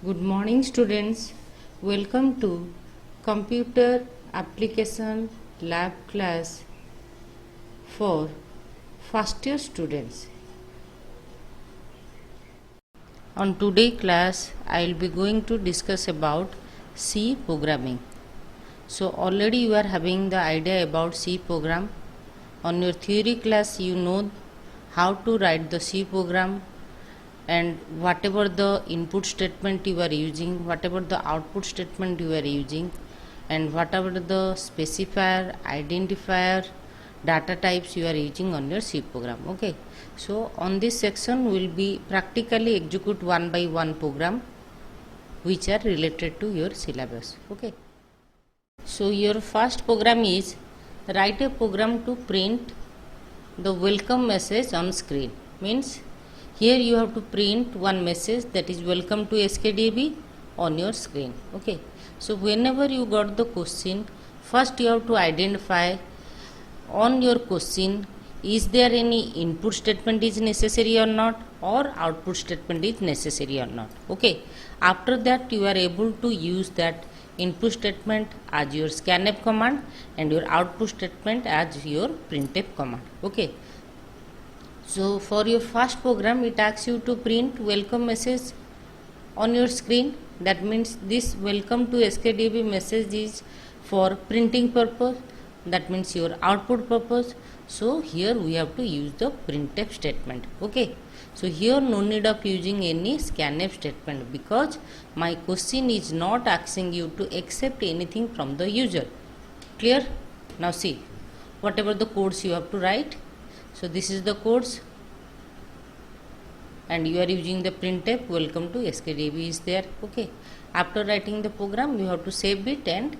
Good morning, students. Welcome to Computer Application Lab class for first year students. On today class, I will be going to discuss about C programming. So already you are having the idea about C program. On your theory class, you know how to write the C program, and whatever the input statement you are using, whatever the output statement you are using, and whatever the specifier, identifier, data types you are using on your C program. Okay, so on this section we will be practically execute one by one program which are related to your syllabus. Okay, so your first program is write a program to print the welcome message on screen. Means here you have to print one message, that is welcome to SKDB, on your screen. Okay, so whenever you got the question, first you have to identify on your question, is there any input statement is necessary or not, or output statement is necessary or not. Okay, after that you are able to use that input statement as your scanf command and your output statement as your printf command. Okay, so for your first program, it asks you to print welcome message on your screen. That means this welcome to SKDB message is for printing purpose. That means your output purpose. So here we have to use the printf statement. Okay, so here no need of using any scanf statement, because my question is not asking you to accept anything from the user. Clear? Now see, whatever the codes you have to write. So this is the codes, and you are using the printf welcome to SKDB is there. Okay, after writing the program you have to save it and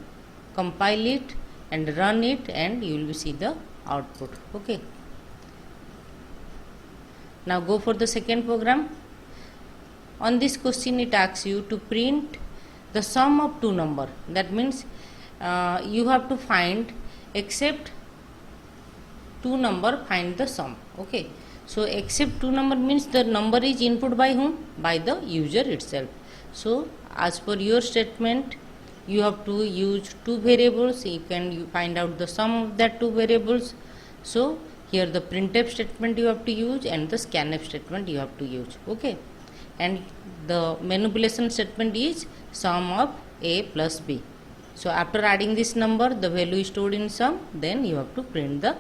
compile it and run it, and you will see the output. Okay, now go for the second program. On this question it asks you to print the sum of two number. That means you have to find, except two number, find the sum. Okay, so except two number means the number is input by whom? By the user itself. So as per your statement, you have to use two variables. You can find out the sum of that two variables. So here the printf statement you have to use and the scanf statement you have to use. Okay, and the manipulation statement is sum of a plus b. So after adding this number, the value is stored in sum, then you have to print the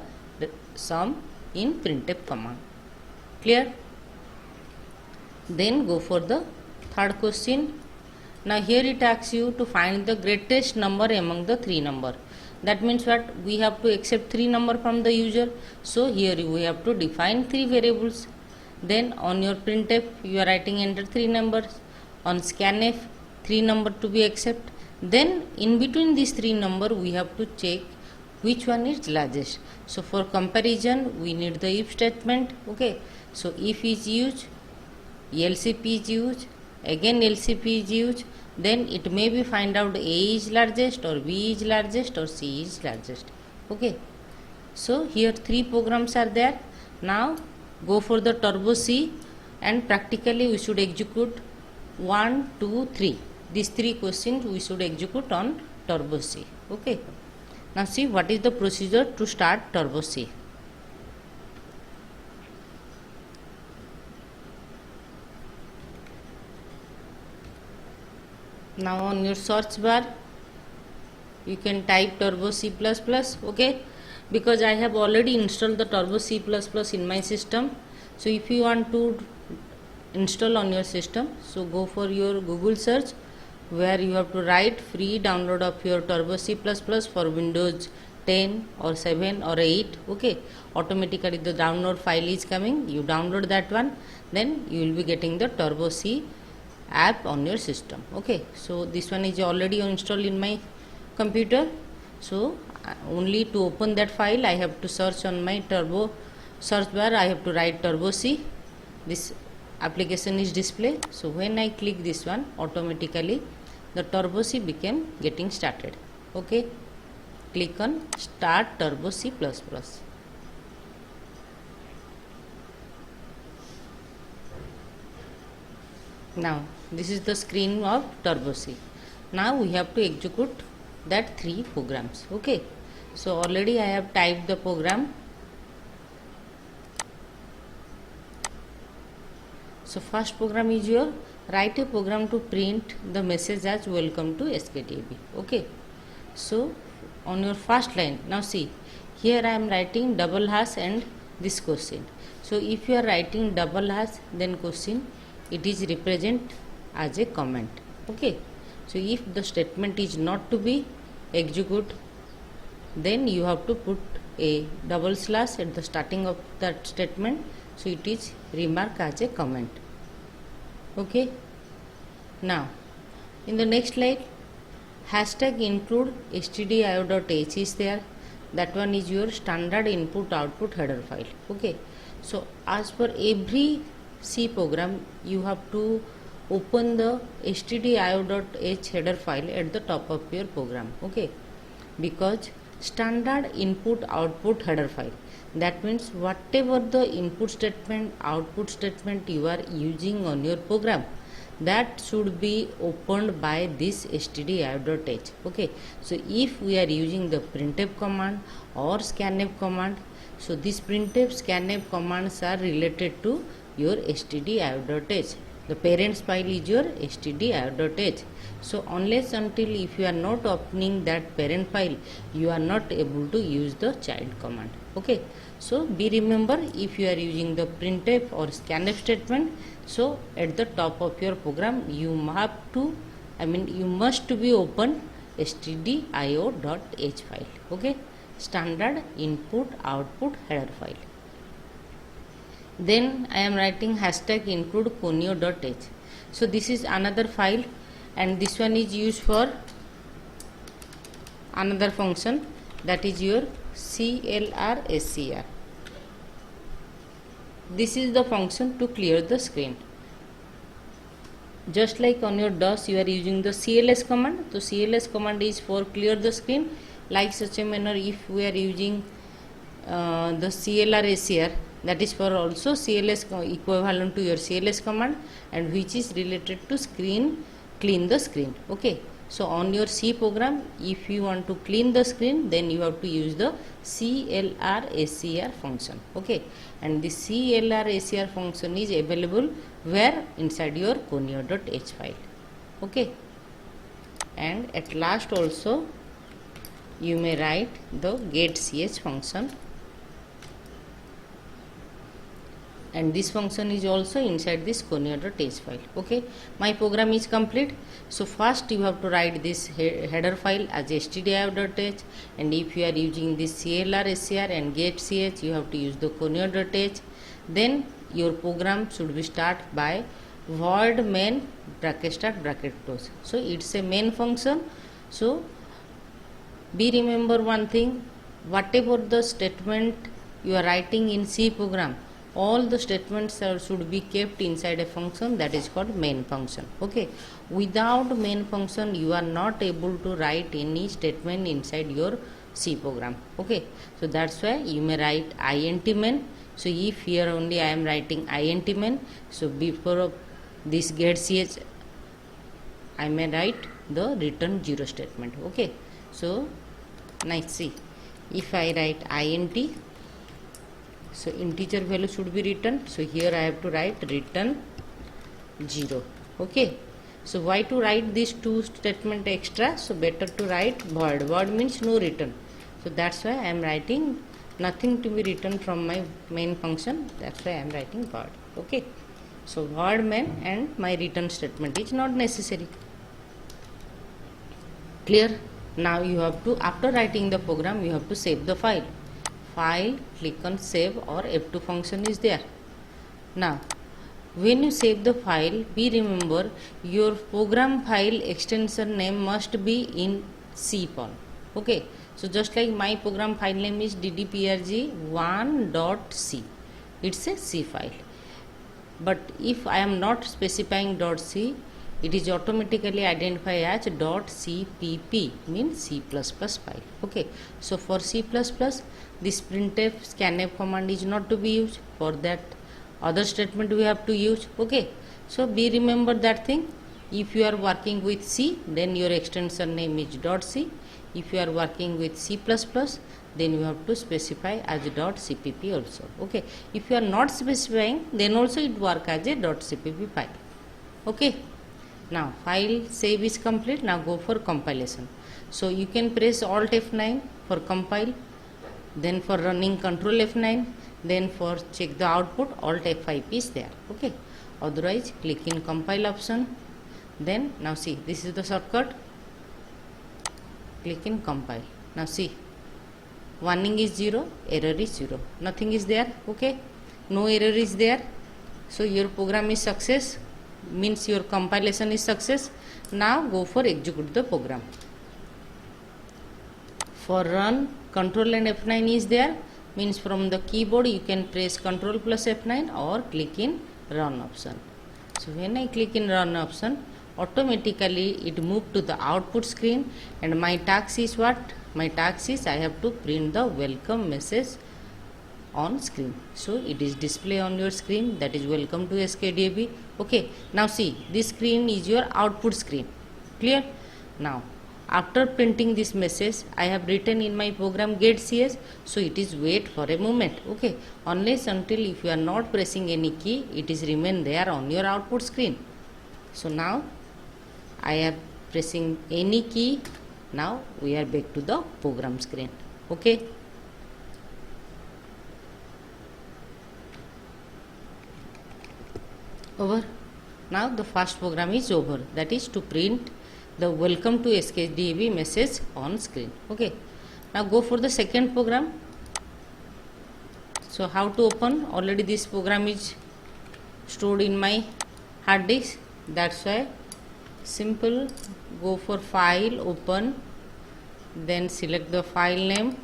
sum in printf command. Clear? Then go for the third question. Now here it asks you to find the greatest number among the three number. That means what? We have to accept three number from the user. So here we have to define three variables. Then on your printf you are writing enter three numbers. On scanf three number to be accept. Then in between these three number we have to check which one is largest. So for comparison we need the if statement. Okay, so if is used, LCP is used, again LCP is used, then it may be find out A is largest or B is largest or C is largest. Okay, so here three programs are there. Now go for the turbo C, and practically we should execute 1, 2, 3. These three questions we should execute on turbo C. Okay, now see what is the procedure to start turbo C. Now on your search bar you can type turbo C++. Okay, because I have already installed the turbo C++ in my system. So if you want to install on your system, so go for your Google search, where you have to write free download of your turbo C++ for Windows 10 or 7 or 8. Okay, automatically the download file is coming. You download that one, then you will be getting the turbo C app on your system. Okay, so this one is already installed in my computer. So only to open that file I have to search on my turbo search bar. I have to write turbo C. This application is display. So when I click this one, automatically the turbo C became getting started. Okay, click on start turbo C++. Now This is the screen of Turbo C. Now we have to execute that 3 programs. Okay. So already I have typed the program. So first program is your write a program to print the message as welcome to SKTAB. Okay. So on your first line, now see, here I am writing double hash and this question. So if you are writing double hash, then question, it is represent as a comment. Okay. So if the statement is not to be execute, then you have to put a double slash at the starting of that statement, so it is remarked as a comment. Okay. Now in the next slide, hashtag include stdio.h is there. That one is your standard input output header file. Okay. So as per every C program, you have to open the stdio.h header file at the top of your program. Okay. Because standard input output header file, that means whatever the input statement output statement you are using on your program, that should be opened by this stdio.h. Okay. So if we are using the printf command or scanf command, so this printf scanf commands are related to your stdio.h. The parents file is your stdio.h. So unless until if you are not opening that parent file, you are not able to use the child command. Okay. So be remember, if you are using the printf or scanf statement, so at the top of your program you have to, you must to be open stdio.h file. Okay. Standard input output header file. Then I am writing hashtag include conio.h. So this is another file, and this one is used for another function, that is your CLR-SCR. This is the function to clear the screen. Just like on your DOS you are using the CLS command. So CLS command is for clear the screen. Like such a manner, if we are using the CLR-SCR, that is for also CLS equivalent to your CLS command, and which is related to screen, clean the screen. Okay. So on your C program, if you want to clean the screen, then you have to use the CLR-SCR function. Okay. And the CLR-SCR function is available where? Inside your conio.h file. Okay. And at last also you may write the getch function, and this function is also inside this conio.h file. Okay. My program is complete. So first you have to write this header file as stdio.h, and if you are using this CLR-SCR and getch, you have to use the conio.h. Then your program should be start by void main bracket start bracket close. So it's a main function. So be remember one thing, whatever the statement you are writing in C program, all the statements should be kept inside a function, that is called main function. Okay. Without main function you are not able to write any statement inside your C program. Okay. So that's why you may write int main. So if here only I am writing int main, so before this getch I may write the return 0 statement. Okay. So nice, see, if I write int, so integer value should be written. So here I have to write return 0. Okay. So why to write these two statement extra? So better to write void. Void means no return. So that's why I am writing nothing to be written from my main function. That's why I am writing void. Okay. So void main and my return statement is not necessary. Clear? Now you have to, after writing the program, you have to save the file. File, click on save, or F2 function is there. Now when you save the file, be remember your program file extension name must be in C file. Okay. So just like my program file name is ddprg1.c, it's a C file. But if I am not specifying .c, it is automatically identified as .cpp, means C++ file. Okay. So for C++, this printf scanf command is not to be used. For that other statement we have to use. Okay. So be remember that thing. If you are working with C, then your extension name is .c. If you are working with C++, then you have to specify as .cpp also. Okay. If you are not specifying, then also it work as a .cpp file. Okay. Now file save is complete. Now go for compilation. So you can press Alt F9 for compile, then for running Control F9, then for check the output Alt F5 is there. Okay. Otherwise click in compile option. Then now see, this is the shortcut. Click in compile. Now see, warning is 0, error is 0, nothing is there. Okay, no error is there. So your program is success, means your compilation is success. Now go for execute the program. For run, Control and F9 is there, means from the keyboard you can press Control plus F9 or click in run option. So when I click in run option, automatically it moved to the output screen, and my task is what? My task is I have to print the welcome message on screen. So it is display on your screen, that is welcome to SKDAB. Okay, now see, this screen is your output screen. Clear? Now after printing this message, I have written in my program getCS, so it is wait for a moment. Okay, unless until if you are not pressing any key, it is remain there on your output screen. So now I am pressing any key. Now we are back to the program screen. Okay. Over. Now the first program is over, that is to print the welcome to SKDAB message on screen. Okay. Now go for the second program. So how to open? Already this program is stored in my hard disk. That's why simple, go for file, open, then select the file name,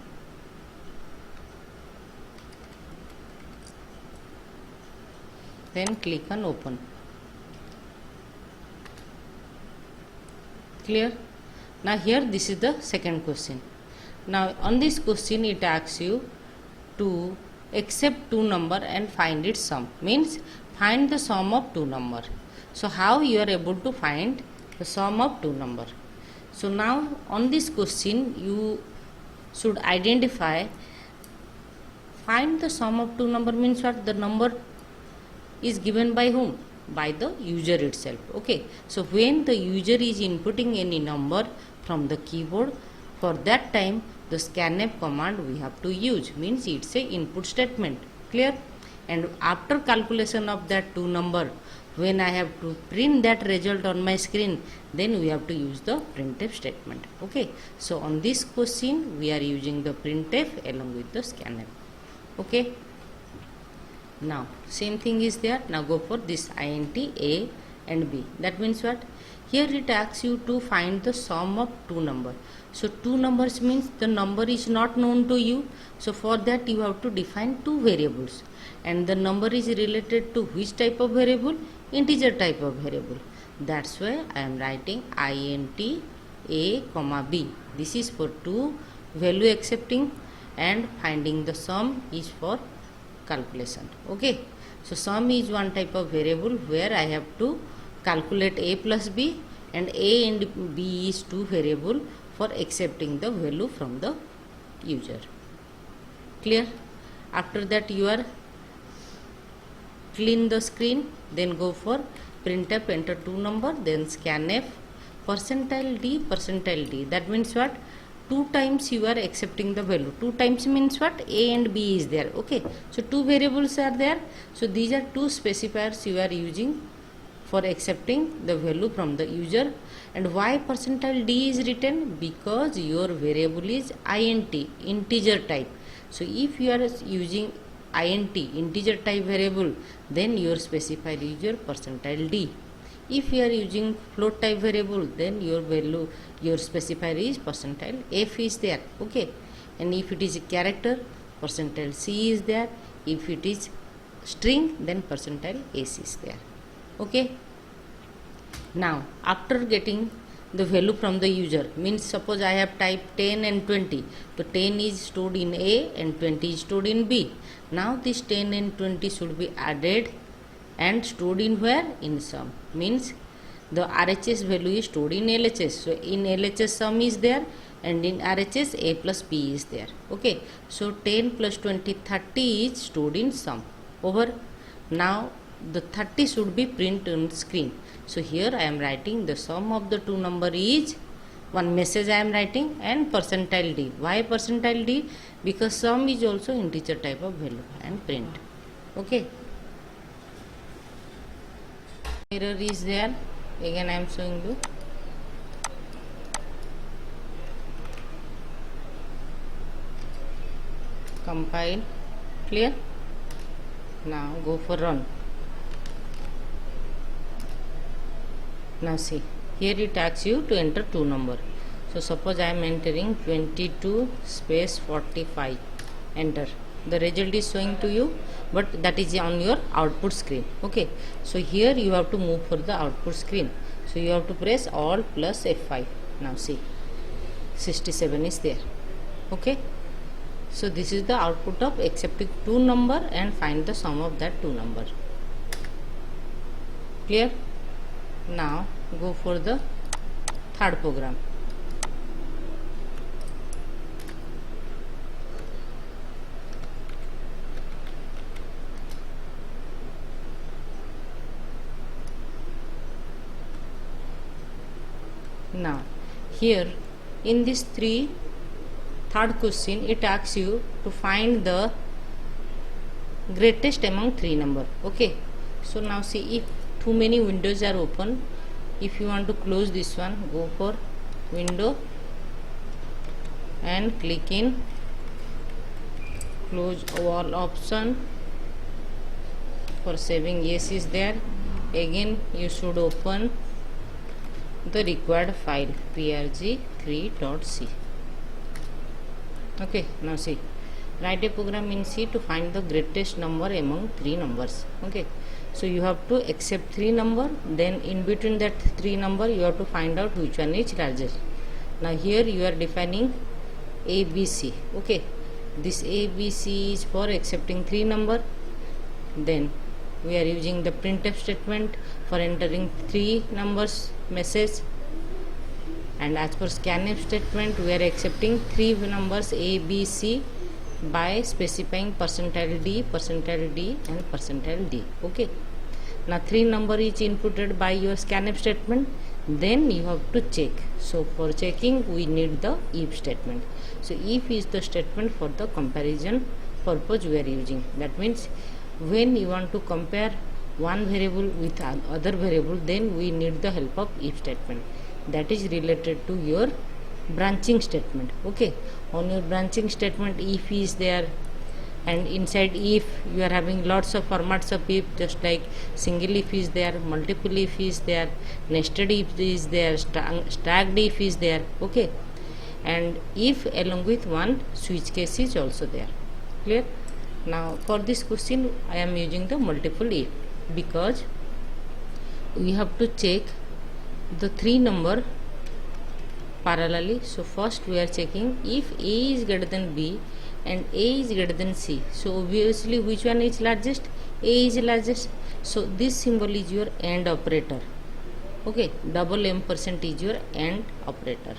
then click on open. Clear? Now here this is the second question. Now on this question it asks you to accept two number and find its sum, means find the sum of two number. So how you are able to find the sum of two number? So now on this question you should identify, find the sum of two number means what? The number is given by whom? By the user itself. Okay, so when the user is inputting any number from the keyboard, for that time the scanf command we have to use, means it's a input statement. Clear? And after calculation of that two number, when I have to print that result on my screen, then we have to use the printf statement. Okay, so on this question we are using the printf along with the scanf. Okay, now same thing is there. Now go for this int a and b. That means what? Here it asks you to find the sum of two numbers. So two numbers means the number is not known to you. So for that you have to define two variables, and the number is related to which type of variable? Integer type of variable. That's why I am writing int a comma b. This is for two value accepting, and finding the sum is for calculation. Okay, so sum is one type of variable where I have to calculate a plus b, and a and b is two variable for accepting the value from the user. Clear? After that you are clean the screen, then go for printf, enter two number, then scanf %d. That means what? Two times you are accepting the value. Two times means what? A and b is there. Okay, so two variables are there. So these are two specifiers you are using for accepting the value from the user. And why %d is written? Because your variable is int, integer type. So if you are using int, integer type variable, then your specifier is your %d. If you are using float type variable, then your value, your specifier is %f is there. Okay, and if it is a character, %c is there. If it is string, then %s is there. Okay, now after getting the value from the user, means suppose I have typed 10 and 20, so 10 is stored in A and 20 is stored in B. Now this 10 and 20 should be added and stored in where? In sum. Means the RHS value is stored in LHS. So in LHS sum is there, and in RHS A plus B is there. Okay, so 10 plus 20 30 is stored in sum. Over. Now the 30 should be printed on screen. So here I am writing the sum of the two number is one message I am writing, and percentile D. Why percentile D? Because sum is also integer type of value, and print. Okay. Error is there. Again I am showing you. Compile. Clear? Now go for run. Now see, here it asks you to enter two number. So suppose I am entering 22 space 45. Enter. The result is showing to you, but that is on your output screen. Okay, so here you have to move for the output screen. So you have to press Alt plus F5. Now see, 67 is there. Okay, so this is the output of accepting two number and find the sum of that two number. Clear? Now go for the third program. Now here in this third question, it asks you to find the greatest among three number. Okay, so now see, if too many windows are open, if you want to close this one, go for window and click in close all option. For saving, yes is there. Again you should open the required file prg3.c. Okay, now see, write a program in C to find the greatest number among three numbers. Okay, so you have to accept three number, then in between that three number you have to find out which one is largest. Now here you are defining ABC. Okay, this ABC is for accepting three number. Then we are using the printf statement for entering three numbers message, and as per scanf statement we are accepting three numbers A, B, C by specifying percentile D and percentile D. Okay, now three number is inputted by your scanf statement, then you have to check. So for checking we need the if statement. So if is the statement for the comparison purpose we are using. That means when you want to compare one variable with other variable, then we need the help of if statement. That is related to your branching statement. Okay, on your branching statement if is there, and inside if you are having lots of formats of if, just like single if is there, multiple if is there, nested if is there, stacked if is there. Okay, and if along with one switch case is also there. Clear? Now for this question I am using the multiple if, because we have to check the three number parallelly. So first we are checking if A is greater than B and A is greater than C. So obviously which one is largest? A is largest. So this symbol is your AND operator. Okay, double M% is your AND operator.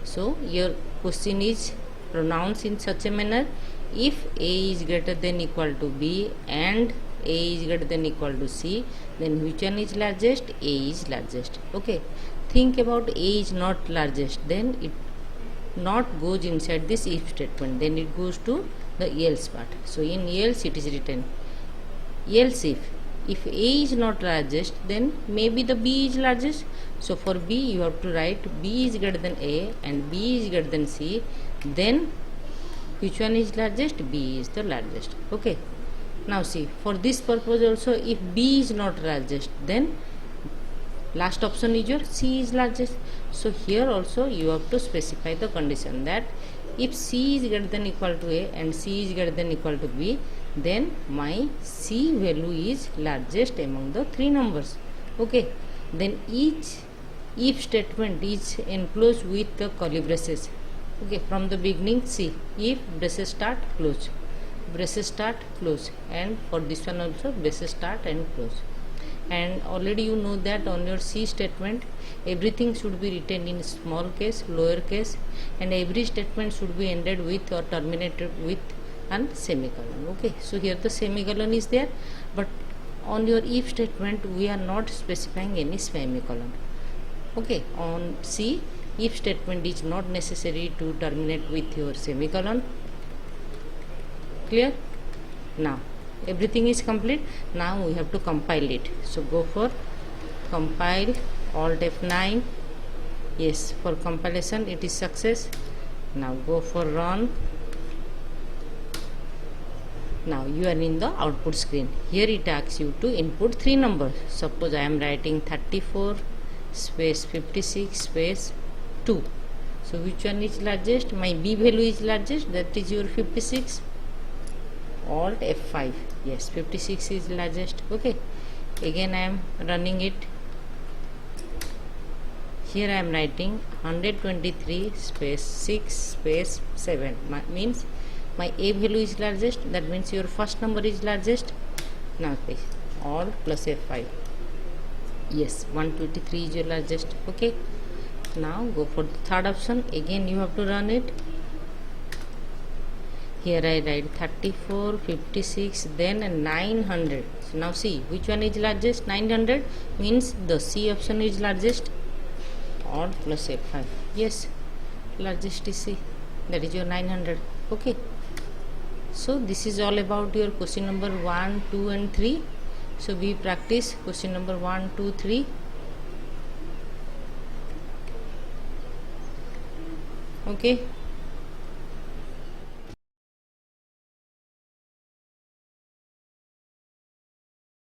So your question is pronounced in such a manner: if A is greater than equal to B and A is greater than equal to C, then which one is largest? A is largest. Okay, think about A is not largest, then it not goes inside this if statement, then it goes to the else part. So in else it is written else if A is not largest, then maybe the B is largest. So for B you have to write B is greater than A and B is greater than C, then which one is largest? B is the largest. Okay, now see, for this purpose also, if B is not largest, then last option is your C is largest. So here also you have to specify the condition that if C is greater than equal to A and C is greater than equal to B, then my C value is largest among the three numbers. Okay, then each if statement is enclosed with the curly braces. Okay, from the beginning, see, if braces start, close, and for this one also braces start and close. and already you know that on your C statement everything should be written in small case, lower case, and every statement should be ended with or terminated with an semicolon. Okay, so here the semicolon is there, but on your if statement we are not specifying any semicolon. Okay, on C if statement is not necessary to terminate with your semicolon. Clear? Now everything is complete. Now we have to compile it. So go for compile, Alt F9. Yes, for compilation it is success. Now go for run. Now you are in the output screen. Here it asks you to input 3 numbers. Suppose I am writing 34 space 56 space 2. So which one is largest? My B value is largest, that is your 56. Alt F5. Yes, 56 is largest. Okay, again I am running it. Here I am writing 123 space 6 space 7. Means my A value is largest, that means your first number is largest. Now Alt plus F5. Yes, 123 is your largest. Okay, now go for the third option. Again you have to run it. Here I write 34, 56, then 900. So now see which one is largest. 900 means the C option is largest. Alt plus F5. Yes, largest is C, that is your 900. Okay, so this is all about your question number 1, 2 and 3. So we practice question number 1, 2, 3. Okay.